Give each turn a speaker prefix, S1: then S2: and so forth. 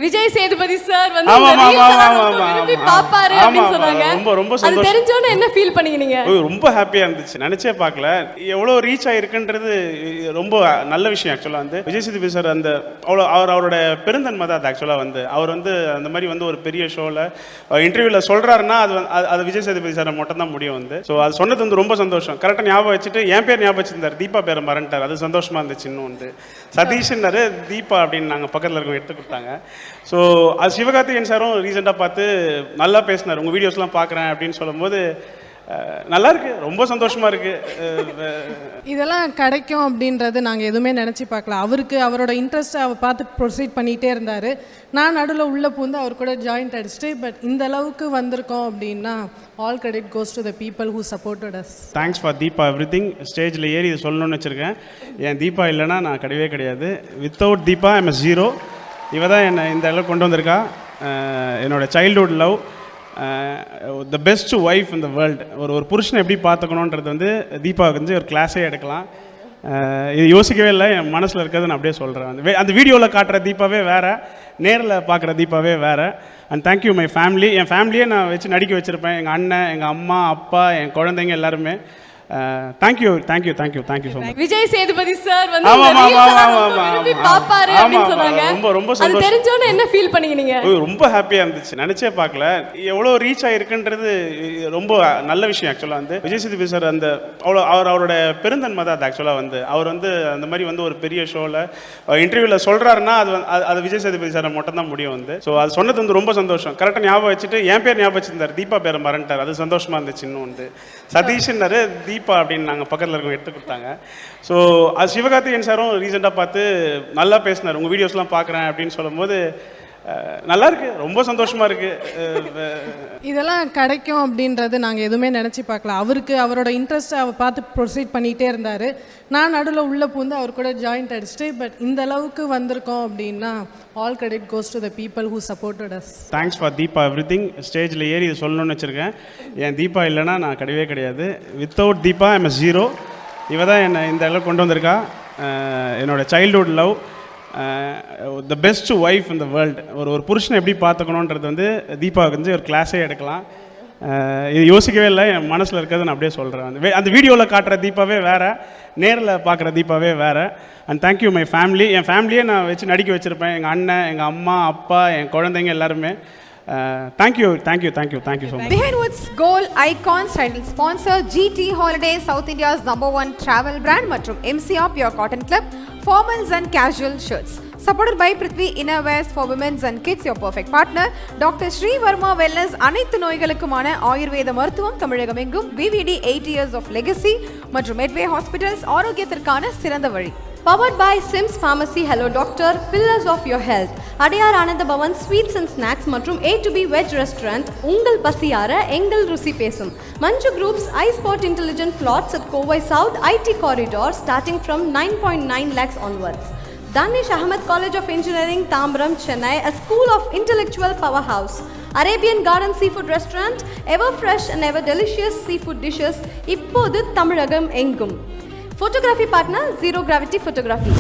S1: Vijay Sethupathi sir வந்து
S2: ஆமா,
S1: இந்த
S2: ஆமா,
S1: reels
S2: ஆமா,
S1: எல்லாம்
S2: ஆமா,
S1: ரொம்ப
S2: ஆமா,
S1: விரும்பி
S2: ஆமா.
S1: பாப்பாரு அப்படின்னு சொன்னாங்க.
S2: ரொம்ப
S1: அது
S2: சந்தோஷம்.
S1: தெரிஞ்சோன்னு என்ன ஃபீல் பண்ணீங்க நீங்க?
S2: ரொம்ப ஹாப்பியா இருந்துச்சு. நினைச்சே பார்க்கல. எவ்வளோ ரீச் ஆயிருக்குன்றது ரொம்ப நல்ல விஷயம் ஆக்சுவலா வந்து. விஜய் சேதுபதி சார் அந்த அவரோட பெருந்தன்மை தான் அது ஆக்சுவலா வந்து. அவர் வந்து அந்த மாதிரி வந்து ஒரு பெரிய ஷோல இன்டர்வியூல சொல்றாருன்னா அது விஜய் சேதுபதி சார் மட்டும் தான் முடியும் வந்து. ஸோ அது சொன்னது வந்து ரொம்ப சந்தோஷம். கரெக்டாக ஞாபகம் வச்சுட்டு என் பேர் ஞாபகம் வச்சிருந்தார். தீபா பேரை மறந்துட்டார். அது சந்தோஷமா இருந்துச்சு இன்னும் வந்து. சதீஷ்னாரு தீபா அப்படின்னு நாங்கள் பக்கத்தில் இருக்கவங்க எடுத்து கொடுத்தாங்க. ஸோ அது சிவகார்த்திகேயன் சாரும் ரீசெண்டாக பார்த்து நல்லா பேசினார். உங்கள் வீடியோஸ்லாம் பார்க்குறேன் அப்படின்னு சொல்லும்போது நல்லா இருக்கு, ரொம்ப சந்தோஷமா இருக்கு.
S3: இதெல்லாம் கிடைக்கும் அப்படின்றது நாங்கள் எதுவுமே நினச்சி பார்க்கல. அவருக்கு அவரோட இன்ட்ரெஸ்ட்டை அவர் பார்த்து ப்ரொசீட் பண்ணிகிட்டே இருந்தார். நான் நடுவில் உள்ளே பூந்து அவர் கூட ஜாயிண்ட் அடிச்சுட்டு பட் இந்த அளவுக்கு வந்திருக்கோம் அப்படின்னா all credit goes to the people who supported as.
S2: Thanks for Deepa everything. ஸ்டேஜில் ஏறி இதை சொல்லணும்னு வச்சுருக்கேன். என் தீபா இல்லைன்னா நான் கிடையவே கிடையாது. Without Deepa I'm a zero. இவ தான் என்னை இந்த அளவுக்கு கொண்டு வந்திருக்கா. என்னோடய childhood love, the best wife in the world. ஒரு புருஷனை எப்படி பார்த்துக்கணுன்றது வந்து தீபாவுக்கு வந்து ஒரு கிளாஸே எடுக்கலாம். இது யோசிக்கவே இல்லை, என் மனசில் இருக்கிறது நான் அப்படியே சொல்கிறேன். அந்த வீடியோவில் காட்டுற தீபாவே வேறு, நேரில் பார்க்குற தீபாவே வேறு. And thank you my family. என் ஃபேமிலியே நான் வச்சு நடிக்க வச்சுருப்பேன். எங்கள் அண்ணன், எங்கள் அம்மா, அப்பா, என் குழந்தைங்க எல்லாருமே. Thank you so much.
S1: Vijay Sethupathi sir வந்து
S2: ஆமா,
S1: இந்த
S2: ஆமா,
S1: reels எல்லாம்
S2: ஆமா,
S1: ரொம்ப
S2: ஆமா,
S1: விரும்பி
S2: ஆமா.
S1: பாப்பாரு அப்படின்னு சொன்னாங்க.
S2: ரொம்ப
S1: அது
S2: சந்தோஷம்.
S1: தெரிஞ்சோன்னு என்ன ஃபீல் பண்ணீங்க நீங்க?
S2: ரொம்ப ஹாப்பியாக இருந்துச்சு. நினச்சே பார்க்கல. எவ்வளோ ரீச் ஆயிருக்குன்றது ரொம்ப நல்ல விஷயம் ஆக்சுவலாக வந்து. விஜய் சேதுபதி சார் அந்த அவரோட பெருந்தன்மை தான் அது ஆக்சுவலாக வந்து. அவர் வந்து அந்த மாதிரி வந்து ஒரு பெரிய ஷோவில் இன்டர்வியூவில் சொல்கிறாருன்னா அது விஜய் சேதுபதி சார் மட்டும் தான் முடியும் வந்து. ஸோ அது சொன்னது வந்து ரொம்ப சந்தோஷம். கரெக்டாக ஞாபகம் வச்சுட்டு என் பேர் ஞாபகம் வச்சிருந்தார். தீபா பேரை மறந்துட்டார். அது சந்தோஷமாக இருந்துச்சு இன்னும் வந்து. சதீஷ்னாரு தீபா அப்படின்னு நாங்கள் பக்கத்தில் இருக்கவங்க எடுத்து கொடுத்தாங்க. ஸோ அது சிவகார்த்திகேயன் சாரும் ரீசெண்டாக பார்த்து நல்லா பேசினார். உங்கள் வீடியோஸ்லாம் பார்க்குறேன் அப்படின்னு சொல்லும்போது நல்லா இருக்கு, ரொம்ப சந்தோஷமா இருக்கு.
S3: இதெல்லாம் கிடைக்கும் அப்படின்றது நாங்கள் எதுவுமே நினச்சி பார்க்கல. அவருக்கு அவரோட இன்ட்ரெஸ்ட்டை அவர் பார்த்து ப்ரொசீட் பண்ணிகிட்டே இருந்தார். நான் நடுவில் உள்ளே பூந்து அவர் கூட ஜாயிண்ட் அடிச்சுட்டு பட் இந்த அளவுக்கு வந்திருக்கோம் அப்படின்னா all credit goes to the people who supported as.
S2: Thanks for Deepa everything. ஸ்டேஜில் ஏறி இதை சொல்லணும்னு வச்சுருக்கேன். என் தீபா இல்லைன்னா நான் கிடையவே கிடையாது. Without Deepa I'm a zero. இவ தான் என்னை இந்த அளவுக்கு கொண்டு வந்திருக்கா. என்னோடய childhood love, the best wife in the world. ஒரு புருஷனை எப்படி பார்த்துக்கணுன்றது வந்து தீபாவுக்கு வந்து ஒரு கிளாஸே எடுக்கலாம். இது யோசிக்கவே இல்லை, என் மனசில் இருக்கிறது நான் அப்படியே சொல்கிறேன். அந்த வீடியோவில் காட்டுற தீபாவே வேறு, நேரில் பார்க்குற தீபாவே வேறு. And thank you my family. என் ஃபேமிலியே நான் வச்சு நடிக்க வச்சுருப்பேன். எங்கள் அண்ணன், எங்கள் அம்மா, அப்பா, என் குழந்தைங்க எல்லாருமே. Thank you so much.
S4: Behind Woods Gold Icons title sponsor GT Holidays, South India's #1 travel brand மற்றும் MCR Pure Cotton Club formals and casual shirts. Supported by Prithvi Innerwears for women's and kids, your perfect partner. Dr. Sri Varma Wellness, அனைத்து நோய்களுக்குமான ஆயுர்வேத மருத்துவம் தமிழகம் எங்கும். BVD 8 years of legacy மற்றும் Medway Hospitals, ஆரோக்கியத்திற்கான சிறந்த வழி.
S1: Powered by Sims Pharmacy, Hello Doctor, Pillars of Your Health, Adyar Ananda Pawan sweets and snacks மற்றும் A2B veg restaurant. உங்கள் பசியார எங்கள் ருசி பேசும். மஞ்சு groups iSpot Intelligent Plots at Kovai South IT Corridor starting from 9.9 lakhs onwards. Danish Ahmed College of Engineering, Tambram, Chennai, a school of intellectual powerhouse. Arabian Garden Seafood Restaurant, ever fresh and ever delicious seafood dishes. இப்போது தமிழகம் எங்கும். Photography partner Zero Gravity Photography.